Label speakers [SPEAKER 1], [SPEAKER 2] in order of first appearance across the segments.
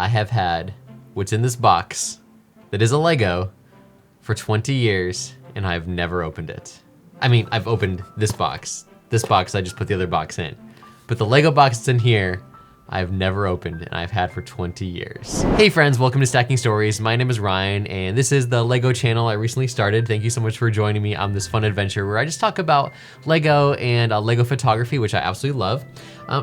[SPEAKER 1] I have had what's in this box that is a Lego for 20 years, and I've never opened it. I mean, I've opened this box. This box, I just put the other box in. But the Lego box that's in here, I've never opened, and I've had for 20 years. Hey friends, welcome to Stacking Stories. My name is Ryan, and this is the Lego channel I recently started. Thank you so much for joining me on this fun adventure where I just talk about Lego and Lego photography, which I absolutely love.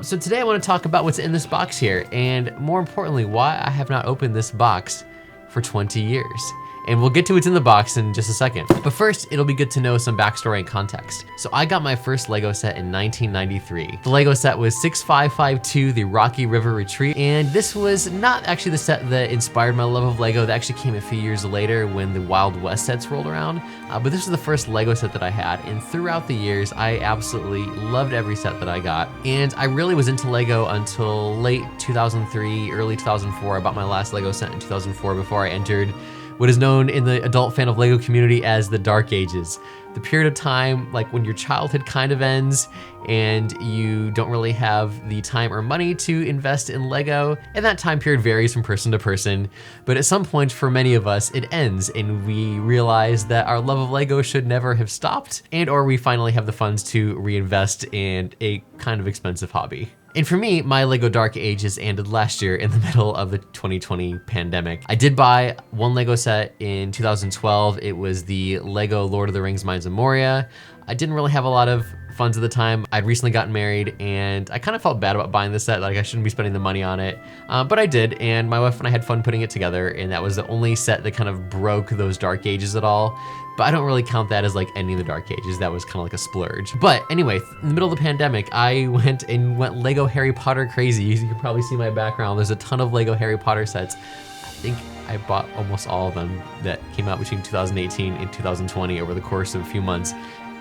[SPEAKER 1] So today I want to talk about what's in this box here, and more importantly, why I have not opened this box for 20 years. And we'll get to what's in the box in just a second. But first, it'll be good to know some backstory and context. So I got my first Lego set in 1993. The Lego set was 6552, the Rocky River Retreat. And this was not actually the set that inspired my love of Lego. That actually came a few years later when the Wild West sets rolled around. But this was the first Lego set that I had. And throughout the years, I absolutely loved every set that I got. And I really was into Lego until late 2003, early 2004. I bought my last Lego set in 2004 before I entered what is known in the adult fan of Lego community as the Dark Ages. The period of time like when your childhood kind of ends and you don't really have the time or money to invest in Lego. And that time period varies from person to person, but at some point for many of us, it ends and we realize that our love of Lego should never have stopped, and or we finally have the funds to reinvest in a kind of expensive hobby. And for me, my Lego Dark Ages ended last year in the middle of the 2020 pandemic. I did buy one Lego set in 2012. It was the Lego Lord of the Rings Mines of Moria. I didn't really have a lot of funds at the time. I'd recently gotten married and I kind of felt bad about buying this set, like I shouldn't be spending the money on it. But I did, and my wife and I had fun putting it together, and that was the only set that kind of broke those Dark Ages at all. But I don't really count that as like ending the Dark Ages. That was kind of like a splurge. But anyway, in the middle of the pandemic, I went Lego Harry Potter crazy. You can probably see my background. There's a ton of Lego Harry Potter sets. I think I bought almost all of them that came out between 2018 and 2020 over the course of a few months.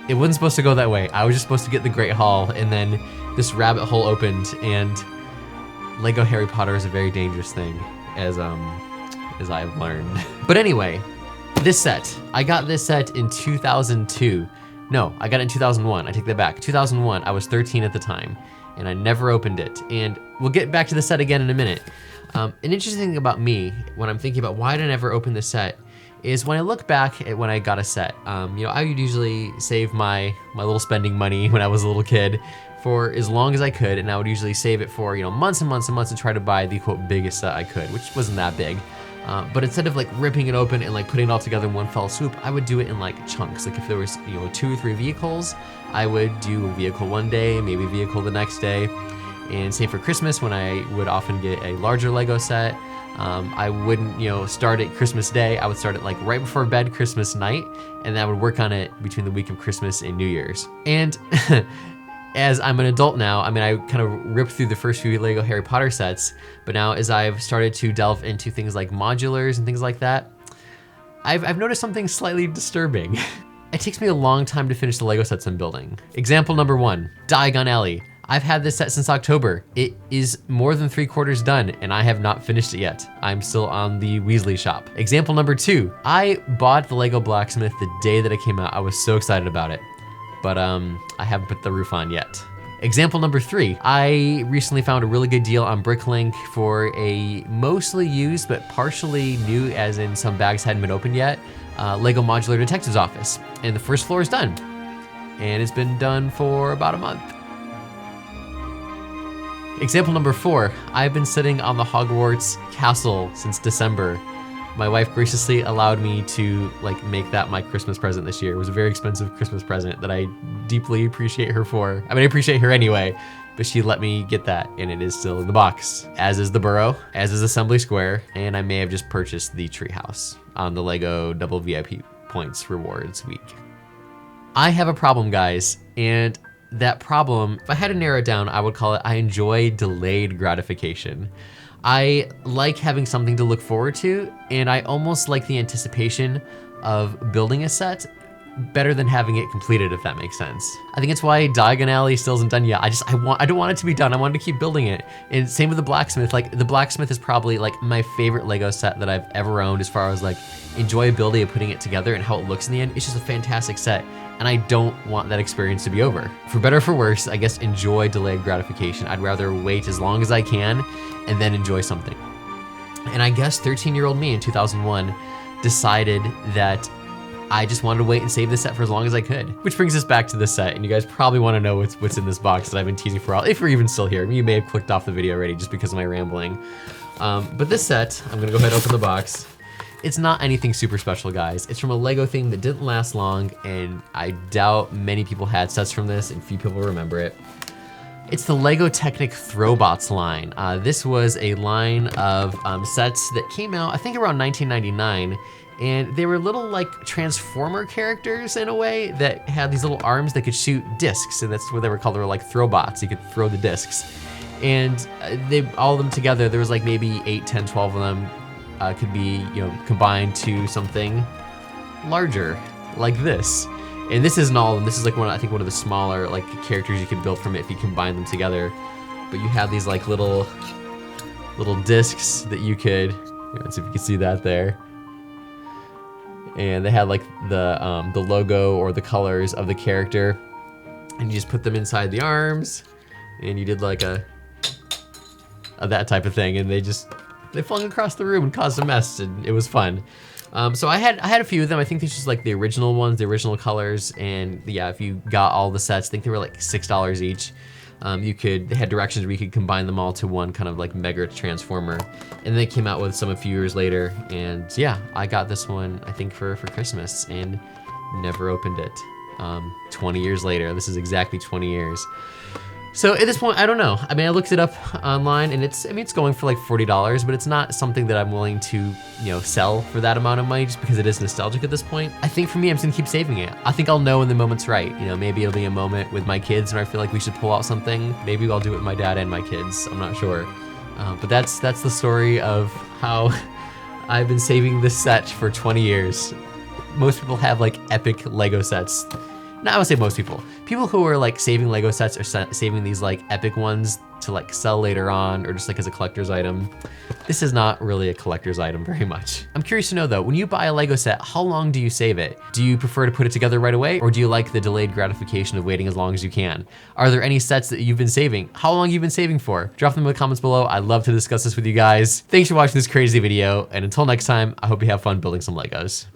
[SPEAKER 1] It wasn't supposed to go that way. I was just supposed to get the Great Hall, and then this rabbit hole opened, and Lego Harry Potter is a very dangerous thing, as I've learned. But anyway, this set, I got this set in 2002. No, I got it in 2001, I take that back. 2001, I was 13 at the time, and I never opened it. And we'll get back to the set again in a minute. An interesting thing about me, when I'm thinking about why did I never open this set, is when I look back at when I got a set, I would usually save my little spending money when I was a little kid for as long as I could, and I would usually save it for months and months and months to try to buy the quote biggest set I could, which wasn't that big. But instead of like ripping it open and like putting it all together in one fell swoop, I would do it in like chunks. Like if there was 2 or 3 vehicles, I would do a vehicle one day, maybe a vehicle the next day. And same for Christmas, when I would often get a larger Lego set. I wouldn't, start at Christmas Day. I would start it like right before bed Christmas night, and then I would work on it between the week of Christmas and New Year's. And as I'm an adult now, I kind of ripped through the first few Lego Harry Potter sets, but now as I've started to delve into things like modulars and things like that, I've noticed something slightly disturbing. It takes me a long time to finish the Lego sets I'm building. Example number 1, Diagon Alley. I've had this set since October. It is more than 3/4 done, and I have not finished it yet. I'm still on the Weasley shop. Example number 2, I bought the Lego Blacksmith the day that it came out. I was so excited about it, but I haven't put the roof on yet. Example number 3, I recently found a really good deal on Bricklink for a mostly used but partially new, as in some bags hadn't been opened yet, Lego Modular Detective's Office. And the first floor is done. And it's been done for about a month. Example number 4, I've been sitting on the Hogwarts castle since December. My wife graciously allowed me to make that my Christmas present this year. It was a very expensive Christmas present that I deeply appreciate her for. I appreciate her anyway, but she let me get that, and it is still in the box. As is the Burrow, as is Assembly Square, and I may have just purchased the Treehouse on the Lego Double VIP Points Rewards week. I have a problem, guys, and that problem, if I had to narrow it down, I would call it I enjoy delayed gratification. I like having something to look forward to, and I almost like the anticipation of building a set better than having it completed, if that makes sense. I think it's why Diagon Alley still isn't done yet. I don't want it to be done. I want to keep building it. And same with the Blacksmith. The Blacksmith is probably my favorite Lego set that I've ever owned, as far as enjoyability of putting it together and how it looks in the end. It's just a fantastic set, and I don't want that experience to be over. For better or for worse, I guess enjoy delayed gratification. I'd rather wait as long as I can and then enjoy something. And I guess 13-year-old me in 2001 decided that I just wanted to wait and save this set for as long as I could. Which brings us back to this set, and you guys probably want to know what's in this box that I've been teasing for a while. If you're even still here, you may have clicked off the video already just because of my rambling. But this set, I'm gonna go ahead and open the box. It's not anything super special, guys. It's from a Lego thing that didn't last long, and I doubt many people had sets from this, and few people remember it. It's the Lego Technic Throwbots line. This was a line of sets that came out, I think around 1999, and they were little like Transformer characters in a way that had these little arms that could shoot discs, and that's what they were called. They were like throwbots. You could throw the discs. And all of them together, there was like maybe 8, 10, 12 of them could be, combined to something larger like this. And this isn't all of them. This is like I think one of the smaller like characters you could build from it if you combine them together. But you have these like little discs that you could, let's see if you can see that there. And they had like the logo or the colors of the character, and you just put them inside the arms, and you did like that type of thing, and they flung across the room and caused a mess, and it was fun. So I had a few of them. I think these just like the original ones, the original colors, and yeah, if you got all the sets, I think they were like $6 each. They had directions where you could combine them all to one kind of like mega transformer, and they came out with some a few years later. And yeah, I got this one I think for Christmas and never opened it. 20 years later, this is exactly 20 years. So at this point, I don't know. I mean, I looked it up online, and it's going for like $40, but it's not something that I'm willing to, sell for that amount of money just because it is nostalgic at this point. I think for me, I'm just gonna keep saving it. I think I'll know when the moment's right. Maybe it'll be a moment with my kids where I feel like we should pull out something. Maybe I'll do it with my dad and my kids. I'm not sure. But that's the story of how I've been saving this set for 20 years. Most people have like epic Lego sets. No, I would say most people. People who are like saving Lego sets are saving these like epic ones to like sell later on or just like as a collector's item. This is not really a collector's item very much. I'm curious to know though, when you buy a Lego set, how long do you save it? Do you prefer to put it together right away, or do you like the delayed gratification of waiting as long as you can? Are there any sets that you've been saving? How long have you been saving for? Drop them in the comments below. I'd love to discuss this with you guys. Thanks for watching this crazy video, and until next time, I hope you have fun building some Legos.